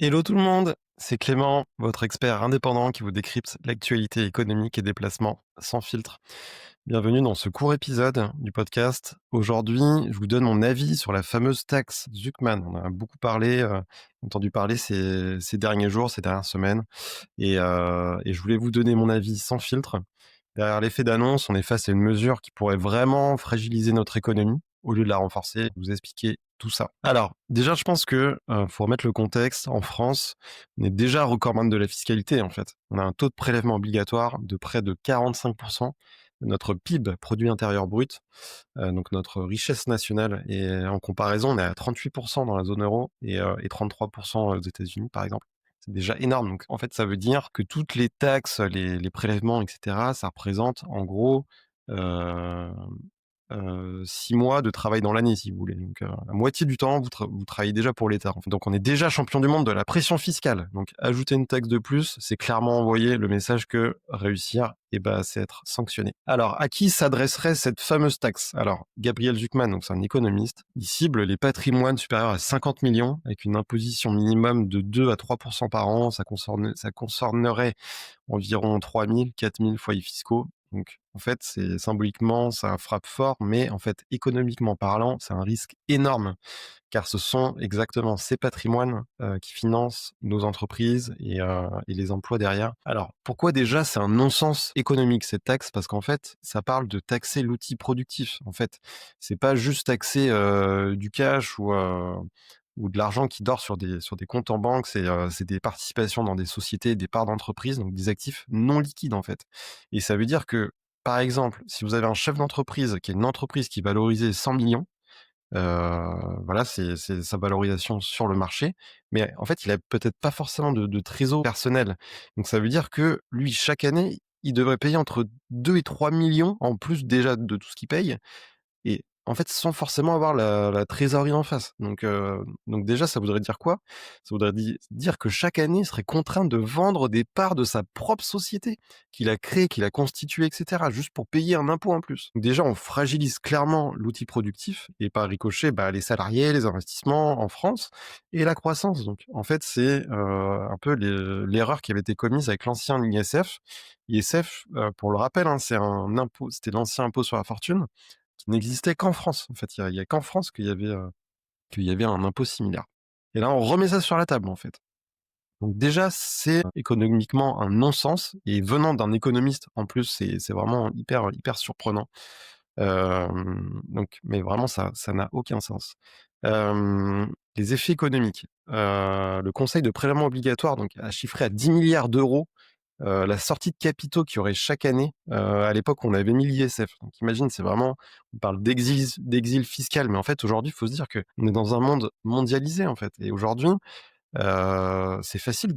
Hello tout le monde, c'est Clément, votre expert indépendant qui vous décrypte l'actualité économique et des placements sans filtre. Bienvenue dans ce court épisode du podcast. Aujourd'hui, je vous donne mon avis sur la fameuse taxe Zuckman. On en a beaucoup parlé, entendu parler ces derniers jours, ces dernières semaines, et je voulais vous donner mon avis sans filtre. Derrière l'effet d'annonce, on est face à une mesure qui pourrait vraiment fragiliser notre économie au lieu de la renforcer. Vous expliquer tout ça. Alors, déjà, je pense que faut remettre le contexte. En France, on est déjà recordman de la fiscalité, en fait. On a un taux de prélèvement obligatoire de près de 45% de notre PIB, produit intérieur brut, donc notre richesse nationale. Et en comparaison, on est à 38% dans la zone euro et 33% aux États-Unis, par exemple. C'est déjà énorme. Donc, en fait, ça veut dire que toutes les taxes, les prélèvements, etc., ça représente en gros euh, 6 mois de travail dans l'année, si vous voulez. Donc, la moitié du temps, vous travaillez déjà pour l'État. Donc, on est déjà champion du monde de la pression fiscale. Donc, ajouter une taxe de plus, c'est clairement envoyer le message que réussir, c'est être sanctionné. Alors, à qui s'adresserait cette fameuse taxe? Alors, Gabriel Zuckman, donc c'est un économiste, il cible les patrimoines supérieurs à 50 millions avec une imposition minimum de 2 à 3% par an. Ça concernerait environ 3000, 4000 foyers fiscaux. Donc, en fait, c'est symboliquement, ça frappe fort, mais en fait, économiquement parlant, c'est un risque énorme, car ce sont exactement ces patrimoines qui financent nos entreprises et les emplois derrière. Alors, pourquoi déjà c'est un non-sens économique cette taxe? Parce qu'en fait, ça parle de taxer l'outil productif. En fait, c'est pas juste taxer du cash ou de l'argent qui dort sur des comptes en banque, c'est des participations dans des sociétés, des parts d'entreprise, donc des actifs non liquides en fait. Et ça veut dire que, par exemple, si vous avez un chef d'entreprise qui est une entreprise qui est valorisée 100 millions, voilà, c'est sa valorisation sur le marché, mais en fait, il a peut-être pas forcément de trésor personnel. Donc ça veut dire que lui, chaque année, il devrait payer entre 2 et 3 millions en plus déjà de tout ce qu'il paye, et en fait, sans forcément avoir la trésorerie en face. Donc déjà, ça voudrait dire quoi? Ça voudrait dire que chaque année, il serait contraint de vendre des parts de sa propre société qu'il a créée, qu'il a constituée, et cetera, juste pour payer un impôt en plus. Donc déjà, on fragilise clairement l'outil productif et par ricochet, les salariés, les investissements en France et la croissance. Donc en fait, c'est un peu l'erreur qui avait été commise avec l'ancien ISF. ISF, pour le rappel, hein, c'est un impôt, c'était l'ancien impôt sur la fortune qui n'existait qu'en France. En fait, il y a qu'en France qu'il y avait un impôt similaire. Et là, on remet ça sur la table, en fait. Donc déjà, c'est économiquement un non-sens. Et venant d'un économiste, en plus, c'est vraiment hyper surprenant. Euh, mais vraiment, ça n'a aucun sens. Euh, les effets économiques. Le Conseil de prélèvement obligatoire donc a chiffré à 10 milliards d'euros la sortie de capitaux qu'il y aurait chaque année. À l'époque, on avait mis l'ISF. Donc imagine, c'est vraiment, on parle d'exil fiscal, mais en fait, aujourd'hui, il faut se dire que on est dans un monde mondialisé, en fait. Et aujourd'hui, c'est facile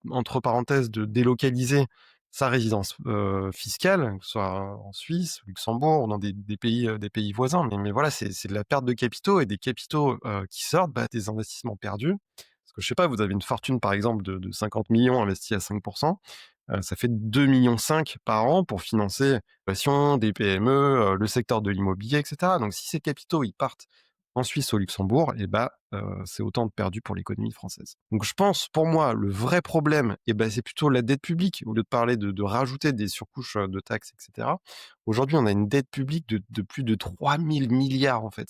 entre parenthèses, de délocaliser sa résidence fiscale, que ce soit en Suisse, au Luxembourg, ou dans des pays voisins. Mais voilà, c'est de la perte de capitaux et des capitaux qui sortent, des investissements perdus. Parce que je sais pas, vous avez une fortune par exemple de 50 millions investie à 5%, ça fait 2,5 millions par an pour financer l'innovation, des PME, le secteur de l'immobilier, etc. Donc si ces capitaux ils partent en Suisse, au Luxembourg, c'est autant de perdu pour l'économie française. Donc je pense, pour moi, le vrai problème, c'est plutôt la dette publique. Au lieu de parler de rajouter des surcouches de taxes, etc. Aujourd'hui, on a une dette publique de plus de 3000 milliards, en fait.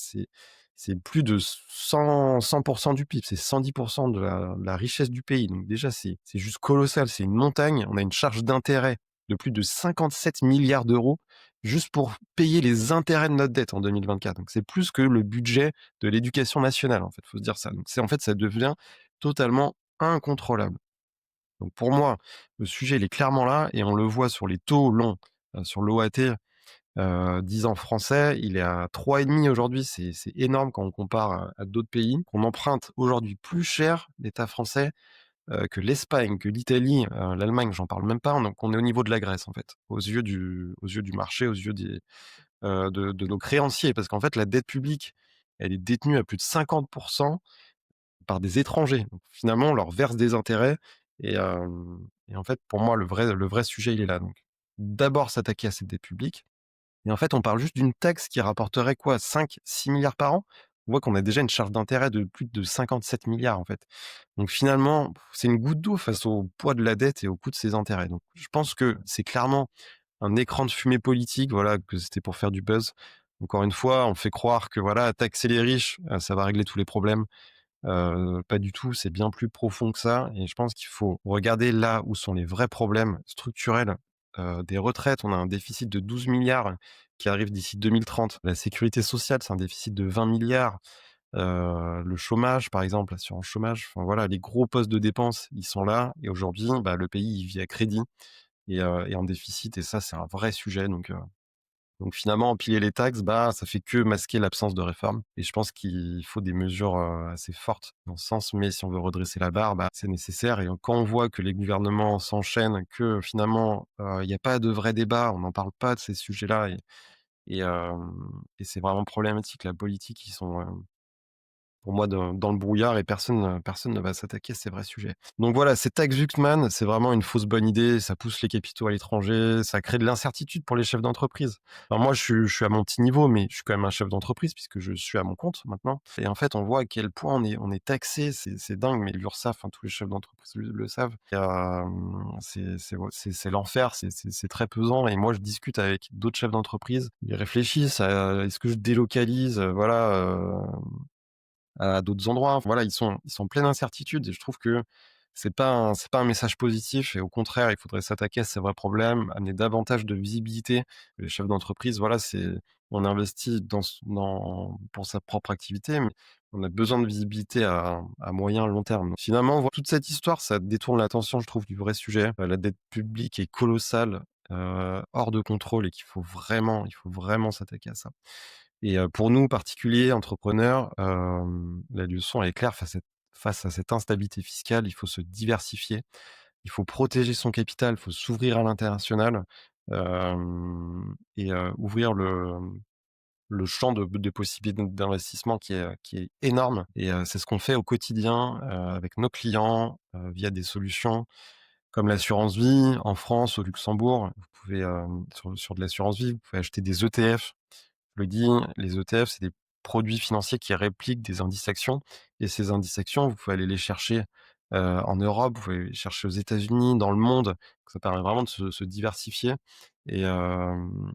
C'est plus de 100% du PIB, c'est 110% de la richesse du pays. Donc déjà, c'est juste colossal, c'est une montagne. On a une charge d'intérêt de plus de 57 milliards d'euros juste pour payer les intérêts de notre dette en 2024. Donc c'est plus que le budget de l'éducation nationale, en fait, faut se dire ça. Donc en fait, ça devient totalement incontrôlable. Donc pour moi, le sujet, il est clairement là et on le voit sur les taux longs, sur l'OAT, 10 ans français, il est à 3,5 aujourd'hui, c'est énorme quand on compare à d'autres pays. On emprunte aujourd'hui plus cher, l'État français, que l'Espagne, que l'Italie, l'Allemagne, j'en parle même pas. Donc on est au niveau de la Grèce, en fait, aux yeux du marché, aux yeux de nos créanciers. Parce qu'en fait, la dette publique, elle est détenue à plus de 50% par des étrangers. Donc, finalement, on leur verse des intérêts. Et, euh, et en fait, pour moi, le vrai sujet, il est là. Donc, d'abord s'attaquer à cette dette publique. Et en fait, on parle juste d'une taxe qui rapporterait quoi, 5, 6 milliards par an? on voit qu'on a déjà une charge d'intérêt de plus de 57 milliards en fait. Donc finalement, c'est une goutte d'eau face au poids de la dette et au coût de ses intérêts. Donc je pense que c'est clairement un écran de fumée politique, voilà, que c'était pour faire du buzz. Encore une fois, on fait croire que voilà, taxer les riches, ça va régler tous les problèmes. Pas du tout, c'est bien plus profond que ça et je pense qu'il faut regarder là où sont les vrais problèmes structurels. Des retraites, on a un déficit de 12 milliards qui arrive d'ici 2030. La sécurité sociale, c'est un déficit de 20 milliards. Le chômage, par exemple, l'assurance chômage, enfin voilà, les gros postes de dépenses, ils sont là et aujourd'hui, bah, le pays, il vit à crédit et en déficit et ça, c'est un vrai sujet donc finalement, empiler les taxes, bah, ça fait que masquer l'absence de réforme et je pense qu'il faut des mesures, assez fortes dans ce sens. Mais si on veut redresser la barre, bah, c'est nécessaire et quand on voit que les gouvernements s'enchaînent, que finalement, il y a pas de vrai débat, on n'en parle pas de ces sujets-là et c'est vraiment problématique. La politique, ils sont, pour moi dans le brouillard et personne ne va s'attaquer à ces vrais sujets. Donc voilà, ces tax Zuckman, c'est vraiment une fausse bonne idée, ça pousse les capitaux à l'étranger, ça crée de l'incertitude pour les chefs d'entreprise. Alors moi, je suis à mon petit niveau, mais je suis quand même un chef d'entreprise puisque je suis à mon compte maintenant et en fait, on voit à quel point on est taxé, c'est dingue, mais l'URSSAF, tous les chefs d'entreprise le savent. C'est l'enfer, c'est très pesant et moi, je discute avec d'autres chefs d'entreprise, ils réfléchissent à: «Est-ce que je délocalise?» à d'autres endroits. Voilà, ils sont en pleine incertitude et je trouve que c'est pas un message positif et au contraire, il faudrait s'attaquer à ces vrais problèmes, amener davantage de visibilité. Les chefs d'entreprise, voilà, on investit pour sa propre activité, mais on a besoin de visibilité à moyen, long terme. Finalement, toute cette histoire, ça détourne l'attention, je trouve, du vrai sujet. La dette publique est colossale, hors de contrôle et il faut vraiment s'attaquer à ça. Et pour nous, particuliers, entrepreneurs, la leçon elle est claire face à cette instabilité fiscale, il faut se diversifier, il faut protéger son capital, il faut s'ouvrir à l'international, ouvrir le champ de possibilités d'investissement qui est énorme et c'est ce qu'on fait au quotidien, avec nos clients, via des solutions comme l'assurance vie en France, au Luxembourg. Vous pouvez, sur de l'assurance vie, vous pouvez acheter des ETF. Je le dis, les ETF, c'est des produits financiers qui répliquent des indices actions et ces indices actions, vous pouvez aller les chercher, en Europe, vous pouvez les chercher aux États-Unis, dans le monde. Ça permet vraiment de se diversifier et hem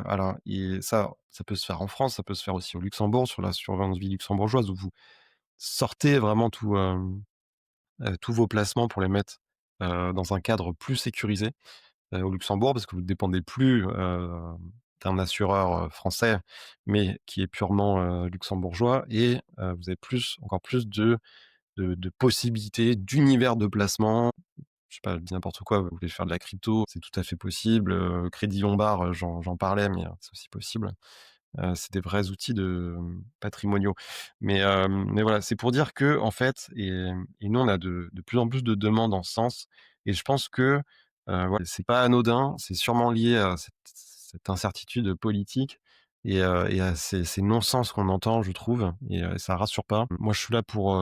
alors et ça peut se faire en France, ça peut se faire aussi au Luxembourg, sur l'assurance vie luxembourgeoise où vous sortez vraiment tous vos placements pour les mettre, dans un cadre plus sécurisé. Au Luxembourg parce que vous ne dépendez plus, d'un assureur, français, mais qui est purement, luxembourgeois et vous avez encore plus de possibilités, d'univers de placement. Je sais pas, je dis n'importe quoi, vous voulez faire de la crypto, c'est tout à fait possible, Crédit Lombard, j'en parlais, mais c'est aussi possible. C'est des vrais outils patrimoniaux. Mais voilà, c'est pour dire que en fait et nous on a de plus en plus de demandes en ce sens et je pense que, voilà, c'est pas anodin, c'est sûrement lié à cette incertitude politique et à ces non-sens qu'on entend, je trouve et ça rassure pas. Moi, je suis là pour,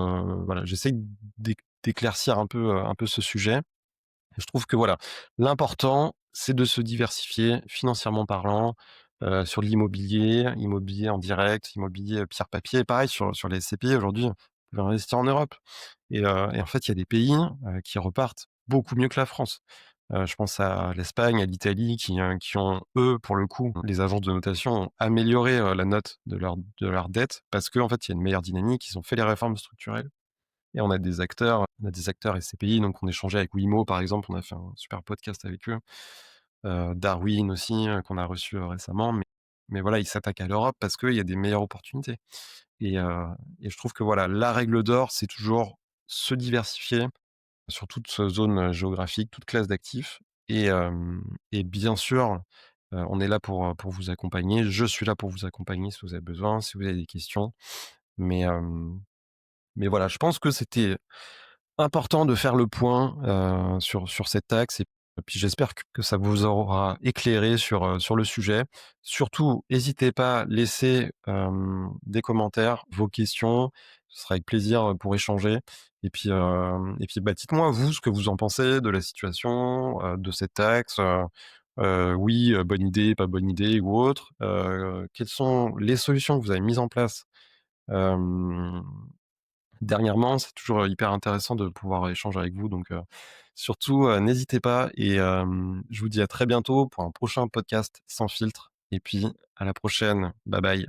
voilà, j'essaye d'éclaircir un peu ce sujet je trouve que voilà, l'important, c'est de se diversifier financièrement parlant, sur de l'immobilier, immobilier en direct, immobilier, pierre papier. Pareil sur les SCPI aujourd'hui, vous pouvez investir en Europe et en fait, il y a des pays, qui repartent beaucoup mieux que la France. Je pense à l'Espagne, à l'Italie qui ont, eux, pour le coup, les agences de notation ont amélioré, la note de leur dette parce qu'en fait, il y a une meilleure dynamique. Ils ont fait les réformes structurelles et on a des acteurs SCPI, donc on échangeait avec Wimo, par exemple, on a fait un super podcast avec eux. Darwin aussi, qu'on a reçu, récemment, mais voilà, ils s'attaquent à l'Europe parce qu'il y a des meilleures opportunités et je trouve que voilà, la règle d'or, c'est toujours se diversifier sur toute zone, géographique, toute classe d'actifs et bien sûr, on est là pour vous accompagner. Je suis là pour vous accompagner si vous avez besoin, si vous avez des questions, mais voilà, je pense que c'était important de faire le point, sur cette taxe et puis j'espère que ça vous aura éclairé sur le sujet. Surtout, hésitez pas, laissez, des commentaires, vos questions, ce sera avec plaisir, pour échanger et puis, bah, dites-moi vous, ce que vous en pensez de la situation, de cette taxe, oui, bonne idée, pas bonne idée ou autre. Quelles sont les solutions que vous avez mises en place Hem, Dernièrement, c'est toujours hyper intéressant de pouvoir échanger avec vous, donc surtout, n'hésitez pas et je vous dis à très bientôt pour un prochain podcast sans filtre et puis à la prochaine. Bye bye.